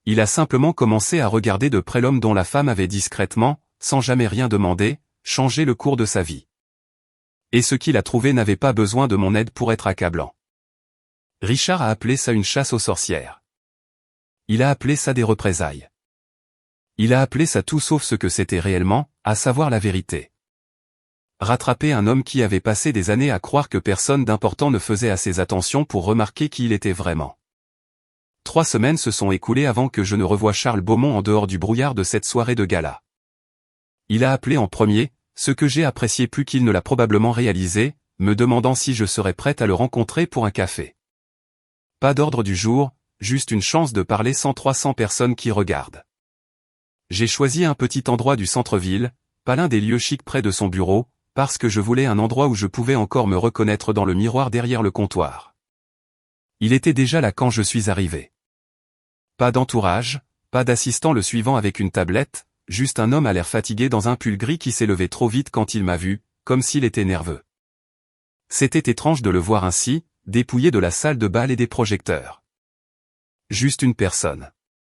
Il a simplement commencé à regarder de près l'homme dont la femme avait discrètement, sans jamais rien demander, changé le cours de sa vie. Et ce qu'il a trouvé n'avait pas besoin de mon aide pour être accablant. Richard a appelé ça une chasse aux sorcières. Il a appelé ça des représailles. Il a appelé ça tout sauf ce que c'était réellement, à savoir la vérité. Rattraper un homme qui avait passé des années à croire que personne d'important ne faisait assez attention pour remarquer qui il était vraiment. 3 semaines se sont écoulées avant que je ne revoie Charles Beaumont en dehors du brouillard de cette soirée de gala. Il a appelé en premier, ce que j'ai apprécié plus qu'il ne l'a probablement réalisé, me demandant si je serais prête à le rencontrer pour un café. Pas d'ordre du jour, juste une chance de parler sans 300 personnes qui regardent. J'ai choisi un petit endroit du centre-ville, pas l'un des lieux chics près de son bureau, parce que je voulais un endroit où je pouvais encore me reconnaître dans le miroir derrière le comptoir. Il était déjà là quand je suis arrivé. Pas d'entourage, pas d'assistant le suivant avec une tablette, juste un homme à l'air fatigué dans un pull gris qui s'est levé trop vite quand il m'a vu, comme s'il était nerveux. C'était étrange de le voir ainsi, dépouillé de la salle de bal et des projecteurs. Juste une personne.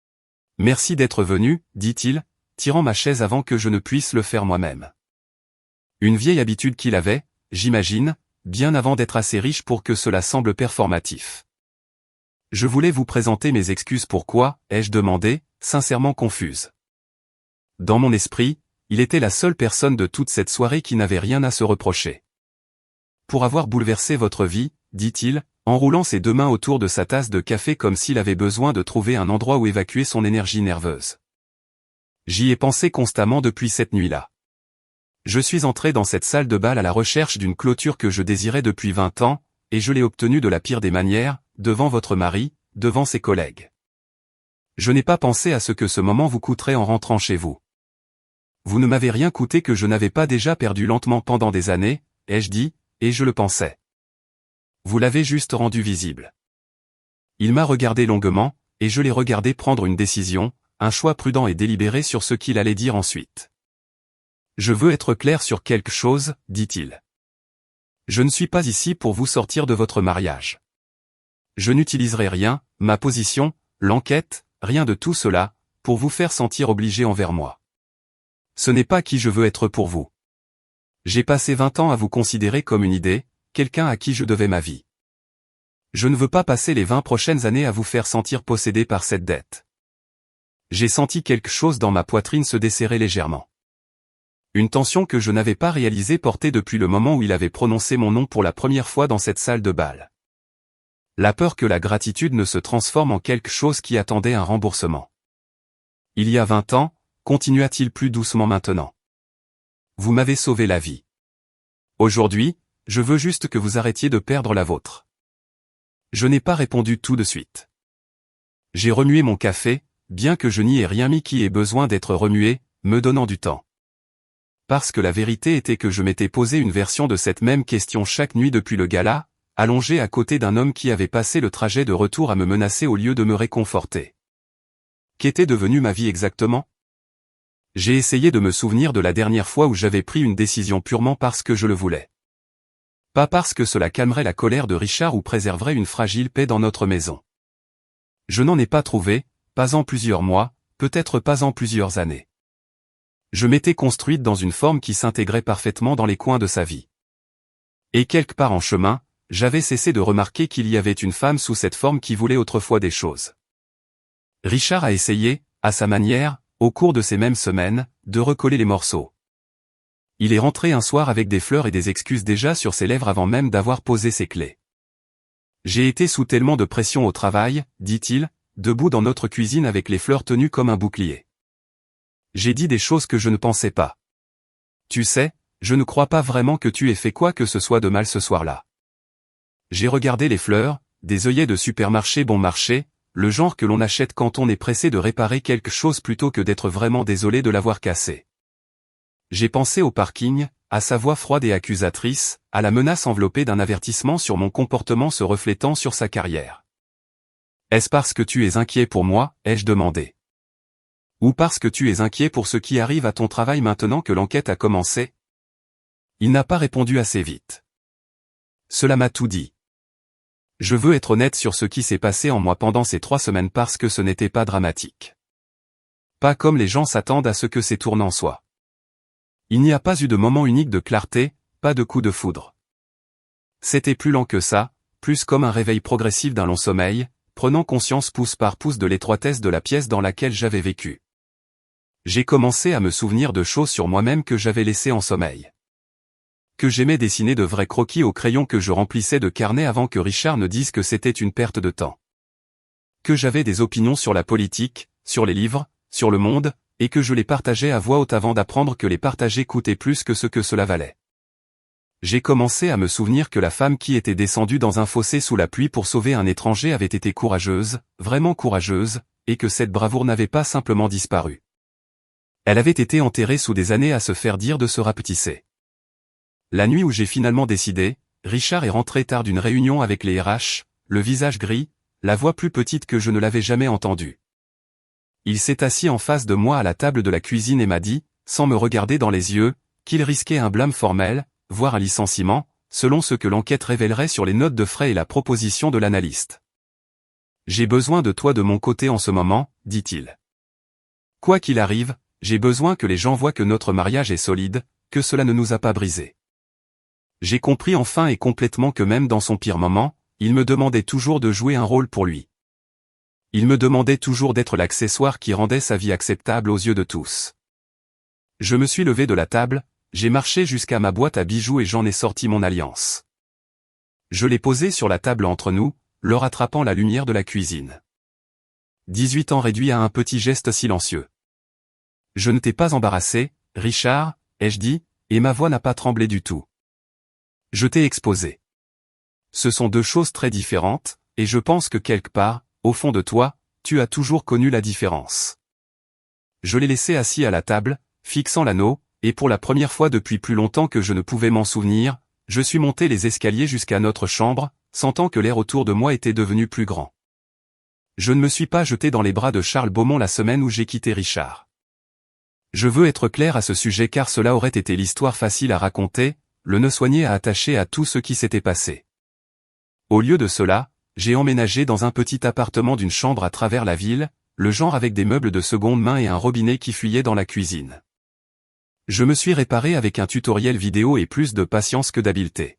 « Merci d'être venu, dit-il, tirant ma chaise avant que je ne puisse le faire moi-même. Une vieille habitude qu'il avait, j'imagine, bien avant d'être assez riche pour que cela semble performatif. Je voulais vous présenter mes excuses pourquoi, ai-je demandé, sincèrement confuse. Dans mon esprit, il était la seule personne de toute cette soirée qui n'avait rien à se reprocher. Pour avoir bouleversé votre vie, dit-il, en roulant ses 2 mains autour de sa tasse de café comme s'il avait besoin de trouver un endroit où évacuer son énergie nerveuse. J'y ai pensé constamment depuis cette nuit-là. Je suis entré dans cette salle de bal à la recherche d'une clôture que je désirais depuis 20 ans, et je l'ai obtenue de la pire des manières, devant votre mari, devant ses collègues. Je n'ai pas pensé à ce que ce moment vous coûterait en rentrant chez vous. Vous ne m'avez rien coûté que je n'avais pas déjà perdu lentement pendant des années, ai-je dit, et je le pensais. Vous l'avez juste rendu visible. Il m'a regardé longuement, et je l'ai regardé prendre une décision, un choix prudent et délibéré sur ce qu'il allait dire ensuite. Je veux être clair sur quelque chose, dit-il. Je ne suis pas ici pour vous sortir de votre mariage. Je n'utiliserai rien, ma position, l'enquête, rien de tout cela, pour vous faire sentir obligé envers moi. Ce n'est pas qui je veux être pour vous. J'ai passé 20 ans à vous considérer comme une idée, quelqu'un à qui je devais ma vie. Je ne veux pas passer les 20 prochaines années à vous faire sentir possédé par cette dette. J'ai senti quelque chose dans ma poitrine se desserrer légèrement. Une tension que je n'avais pas réalisée portée depuis le moment où il avait prononcé mon nom pour la première fois dans cette salle de bal. La peur que la gratitude ne se transforme en quelque chose qui attendait un remboursement. Il y a 20 ans, continua-t-il plus doucement maintenant. Vous m'avez sauvé la vie. Aujourd'hui, je veux juste que vous arrêtiez de perdre la vôtre. Je n'ai pas répondu tout de suite. J'ai remué mon café, bien que je n'y ai rien mis qui ait besoin d'être remué, me donnant du temps. Parce que la vérité était que je m'étais posé une version de cette même question chaque nuit depuis le gala, allongé à côté d'un homme qui avait passé le trajet de retour à me menacer au lieu de me réconforter. Qu'était devenue ma vie exactement ? J'ai essayé de me souvenir de la dernière fois où j'avais pris une décision purement parce que je le voulais. Pas parce que cela calmerait la colère de Richard ou préserverait une fragile paix dans notre maison. Je n'en ai pas trouvé, pas en plusieurs mois, peut-être pas en plusieurs années. Je m'étais construite dans une forme qui s'intégrait parfaitement dans les coins de sa vie. Et quelque part en chemin, j'avais cessé de remarquer qu'il y avait une femme sous cette forme qui voulait autrefois des choses. Richard a essayé, à sa manière, au cours de ces mêmes semaines, de recoller les morceaux. Il est rentré un soir avec des fleurs et des excuses déjà sur ses lèvres avant même d'avoir posé ses clés. J'ai été sous tellement de pression au travail, dit-il, debout dans notre cuisine avec les fleurs tenues comme un bouclier. J'ai dit des choses que je ne pensais pas. Tu sais, Je ne crois pas vraiment que tu aies fait quoi que ce soit de mal ce soir-là. J'ai regardé les fleurs, des œillets de supermarché bon marché, le genre que l'on achète quand on est pressé de réparer quelque chose plutôt que d'être vraiment désolé de l'avoir cassé. J'ai pensé au parking, à sa voix froide et accusatrice, à la menace enveloppée d'un avertissement sur mon comportement se reflétant sur sa carrière. Est-ce parce que tu es inquiet pour moi, ai-je demandé. Ou parce que tu es inquiet pour ce qui arrive à ton travail maintenant que l'enquête a commencé? Il n'a pas répondu assez vite. Cela m'a tout dit. Je veux être honnête sur ce qui s'est passé en moi pendant ces 3 semaines parce que ce n'était pas dramatique. Pas comme les gens s'attendent à ce que ces tournants soient. Il n'y a pas eu de moment unique de clarté, pas de coup de foudre. C'était plus lent que ça, plus comme un réveil progressif d'un long sommeil, prenant conscience pouce par pouce de l'étroitesse de la pièce dans laquelle j'avais vécu. J'ai commencé à me souvenir de choses sur moi-même que j'avais laissées en sommeil. Que j'aimais dessiner de vrais croquis au crayon que je remplissais de carnets avant que Richard ne dise que c'était une perte de temps. Que j'avais des opinions sur la politique, sur les livres, sur le monde, et que je les partageais à voix haute avant d'apprendre que les partager coûtait plus que ce que cela valait. J'ai commencé à me souvenir que la femme qui était descendue dans un fossé sous la pluie pour sauver un étranger avait été courageuse, vraiment courageuse, et que cette bravoure n'avait pas simplement disparu. Elle avait été enterrée sous des années à se faire dire de se rapetisser. La nuit où j'ai finalement décidé, Richard est rentré tard d'une réunion avec les RH, le visage gris, la voix plus petite que je ne l'avais jamais entendue. Il s'est assis en face de moi à la table de la cuisine et m'a dit, sans me regarder dans les yeux, qu'il risquait un blâme formel, voire un licenciement, selon ce que l'enquête révélerait sur les notes de frais et la proposition de l'analyste. J'ai besoin de toi de mon côté en ce moment, dit-il. Quoi qu'il arrive, j'ai besoin que les gens voient que notre mariage est solide, que cela ne nous a pas brisés. J'ai compris enfin et complètement que même dans son pire moment, il me demandait toujours de jouer un rôle pour lui. Il me demandait toujours d'être l'accessoire qui rendait sa vie acceptable aux yeux de tous. Je me suis levé de la table, j'ai marché jusqu'à ma boîte à bijoux et j'en ai sorti mon alliance. Je l'ai posée sur la table entre nous, le rattrapant la lumière de la cuisine. 18 ans réduit à un petit geste silencieux. Je ne t'ai pas embarrassé, Richard, ai-je dit, et ma voix n'a pas tremblé du tout. Je t'ai exposé. Ce sont 2 choses très différentes, et je pense que quelque part, au fond de toi, tu as toujours connu la différence. Je l'ai laissé assis à la table, fixant l'anneau, et pour la première fois depuis plus longtemps que je ne pouvais m'en souvenir, je suis monté les escaliers jusqu'à notre chambre, sentant que l'air autour de moi était devenu plus grand. Je ne me suis pas jeté dans les bras de Charles Beaumont la semaine où j'ai quitté Richard. Je veux être clair à ce sujet car cela aurait été l'histoire facile à raconter, le nœud soigné à attacher à tout ce qui s'était passé. Au lieu de cela, j'ai emménagé dans un petit appartement d'une chambre à travers la ville, le genre avec des meubles de seconde main et un robinet qui fuyait dans la cuisine. Je me suis réparé avec un tutoriel vidéo et plus de patience que d'habileté.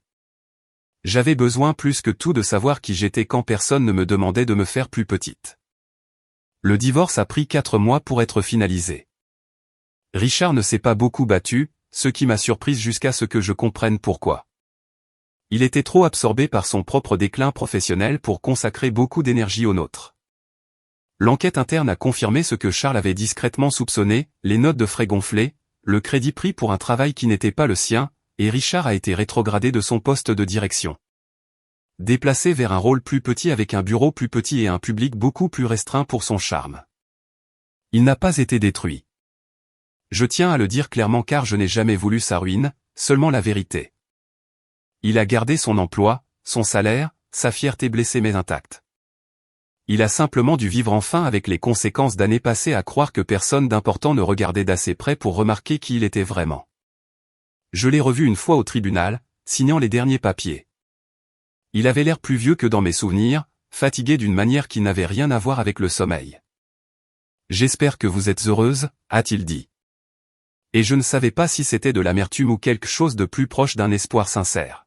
J'avais besoin plus que tout de savoir qui j'étais quand personne ne me demandait de me faire plus petite. Le divorce a pris 4 mois pour être finalisé. Richard ne s'est pas beaucoup battu, ce qui m'a surprise jusqu'à ce que je comprenne pourquoi. Il était trop absorbé par son propre déclin professionnel pour consacrer beaucoup d'énergie au nôtre. L'enquête interne a confirmé ce que Charles avait discrètement soupçonné, les notes de frais gonflées, le crédit pris pour un travail qui n'était pas le sien, et Richard a été rétrogradé de son poste de direction. Déplacé vers un rôle plus petit avec un bureau plus petit et un public beaucoup plus restreint pour son charme. Il n'a pas été détruit. Je tiens à le dire clairement car je n'ai jamais voulu sa ruine, seulement la vérité. Il a gardé son emploi, son salaire, sa fierté blessée mais intacte. Il a simplement dû vivre enfin avec les conséquences d'années passées à croire que personne d'important ne regardait d'assez près pour remarquer qui il était vraiment. Je l'ai revu une fois au tribunal, signant les derniers papiers. Il avait l'air plus vieux que dans mes souvenirs, fatigué d'une manière qui n'avait rien à voir avec le sommeil. « J'espère que vous êtes heureuse », a-t-il dit. Et je ne savais pas si c'était de l'amertume ou quelque chose de plus proche d'un espoir sincère.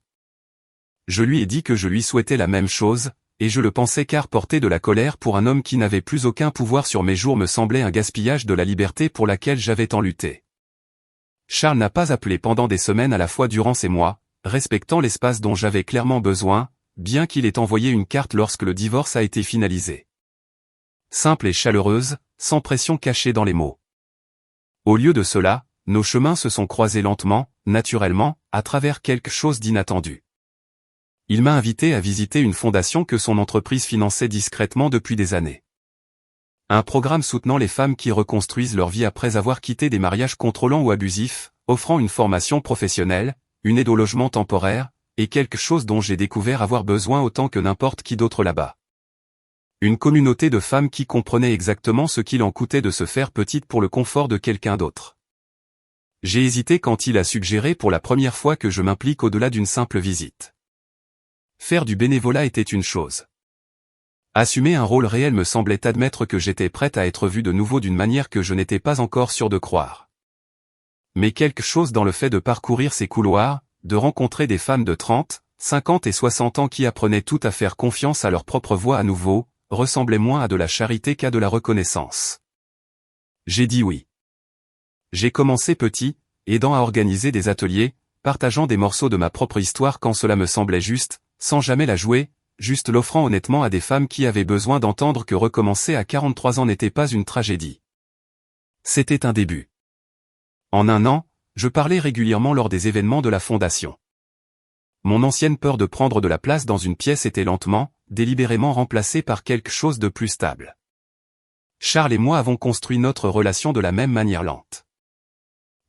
Je lui ai dit que je lui souhaitais la même chose, et je le pensais car porter de la colère pour un homme qui n'avait plus aucun pouvoir sur mes jours me semblait un gaspillage de la liberté pour laquelle j'avais tant lutté. Charles n'a pas appelé pendant des semaines à la fois durant ces mois, respectant l'espace dont j'avais clairement besoin, bien qu'il ait envoyé une carte lorsque le divorce a été finalisé. Simple et chaleureuse, sans pression cachée dans les mots. Au lieu de cela, nos chemins se sont croisés lentement, naturellement, à travers quelque chose d'inattendu. Il m'a invité à visiter une fondation que son entreprise finançait discrètement depuis des années. Un programme soutenant les femmes qui reconstruisent leur vie après avoir quitté des mariages contrôlants ou abusifs, offrant une formation professionnelle, une aide au logement temporaire, et quelque chose dont j'ai découvert avoir besoin autant que n'importe qui d'autre là-bas. Une communauté de femmes qui comprenaient exactement ce qu'il en coûtait de se faire petite pour le confort de quelqu'un d'autre. J'ai hésité quand il a suggéré pour la première fois que je m'implique au-delà d'une simple visite. Faire du bénévolat était une chose. Assumer un rôle réel me semblait admettre que j'étais prête à être vue de nouveau d'une manière que je n'étais pas encore sûre de croire. Mais quelque chose dans le fait de parcourir ces couloirs, de rencontrer des femmes de 30, 50 et 60 ans qui apprenaient tout à faire confiance à leur propre voix à nouveau, ressemblait moins à de la charité qu'à de la reconnaissance. J'ai dit oui. J'ai commencé petit, aidant à organiser des ateliers, partageant des morceaux de ma propre histoire quand cela me semblait juste, sans jamais la jouer, juste l'offrant honnêtement à des femmes qui avaient besoin d'entendre que recommencer à 43 ans n'était pas une tragédie. C'était un début. En un an, je parlais régulièrement lors des événements de la Fondation. Mon ancienne peur de prendre de la place dans une pièce était lentement, délibérément remplacée par quelque chose de plus stable. Charles et moi avons construit notre relation de la même manière lente.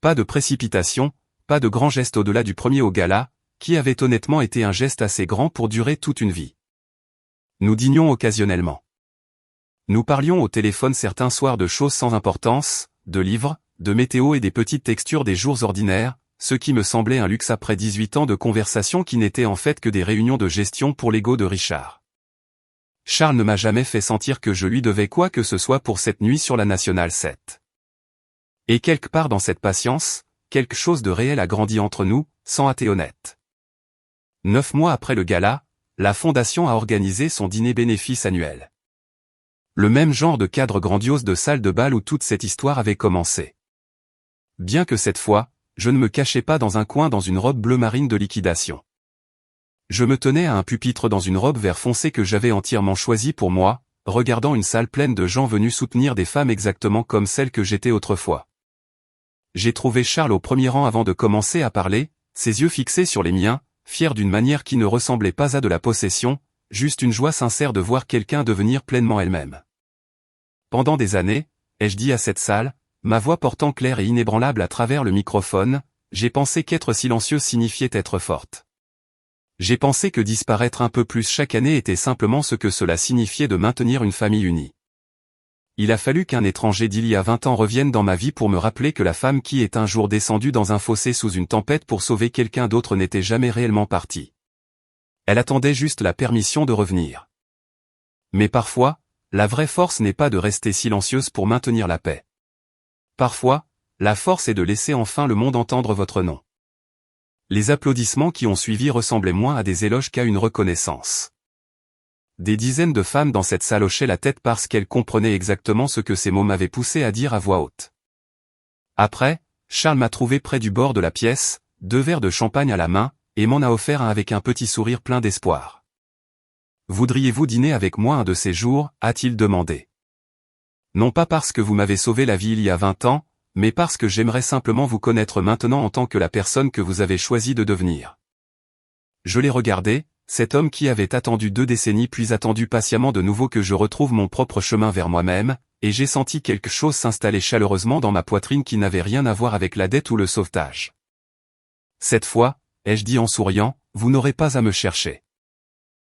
Pas de précipitation, pas de grand geste au-delà du premier au gala, qui avait honnêtement été un geste assez grand pour durer toute une vie. Nous dînions occasionnellement. Nous parlions au téléphone certains soirs de choses sans importance, de livres, de météo et des petites textures des jours ordinaires, ce qui me semblait un luxe après 18 ans de conversation qui n'étaient en fait que des réunions de gestion pour l'ego de Richard. Charles ne m'a jamais fait sentir que je lui devais quoi que ce soit pour cette nuit sur la Nationale 7. Et quelque part dans cette patience, quelque chose de réel a grandi entre nous, sans hâte et honnête. 9 mois après le gala, la Fondation a organisé son dîner bénéfice annuel. Le même genre de cadre grandiose de salle de bal où toute cette histoire avait commencé. Bien que cette fois, je ne me cachais pas dans un coin dans une robe bleu marine de liquidation. Je me tenais à un pupitre dans une robe vert foncé que j'avais entièrement choisie pour moi, regardant une salle pleine de gens venus soutenir des femmes exactement comme celles que j'étais autrefois. J'ai trouvé Charles au premier rang avant de commencer à parler, ses yeux fixés sur les miens, fier d'une manière qui ne ressemblait pas à de la possession, juste une joie sincère de voir quelqu'un devenir pleinement elle-même. Pendant des années, ai-je dit à cette salle, ma voix portant claire et inébranlable à travers le microphone, j'ai pensé qu'être silencieuse signifiait être forte. J'ai pensé que disparaître un peu plus chaque année était simplement ce que cela signifiait de maintenir une famille unie. Il a fallu qu'un étranger d'il y a 20 ans revienne dans ma vie pour me rappeler que la femme qui est un jour descendue dans un fossé sous une tempête pour sauver quelqu'un d'autre n'était jamais réellement partie. Elle attendait juste la permission de revenir. Mais parfois, la vraie force n'est pas de rester silencieuse pour maintenir la paix. Parfois, la force est de laisser enfin le monde entendre votre nom. Les applaudissements qui ont suivi ressemblaient moins à des éloges qu'à une reconnaissance. Des dizaines de femmes dans cette salle hochaient la tête parce qu'elles comprenaient exactement ce que ces mots m'avaient poussé à dire à voix haute. Après, Charles m'a trouvé près du bord de la pièce, 2 verres de champagne à la main, et m'en a offert un avec un petit sourire plein d'espoir. « Voudriez-vous dîner avec moi un de ces jours ?» a-t-il demandé. Non pas parce que vous m'avez sauvé la vie il y a 20 ans, mais parce que j'aimerais simplement vous connaître maintenant en tant que la personne que vous avez choisi de devenir. Je l'ai regardé, cet homme qui avait attendu 2 décennies puis attendu patiemment de nouveau que je retrouve mon propre chemin vers moi-même, et j'ai senti quelque chose s'installer chaleureusement dans ma poitrine qui n'avait rien à voir avec la dette ou le sauvetage. Cette fois, ai-je dit en souriant, vous n'aurez pas à me chercher.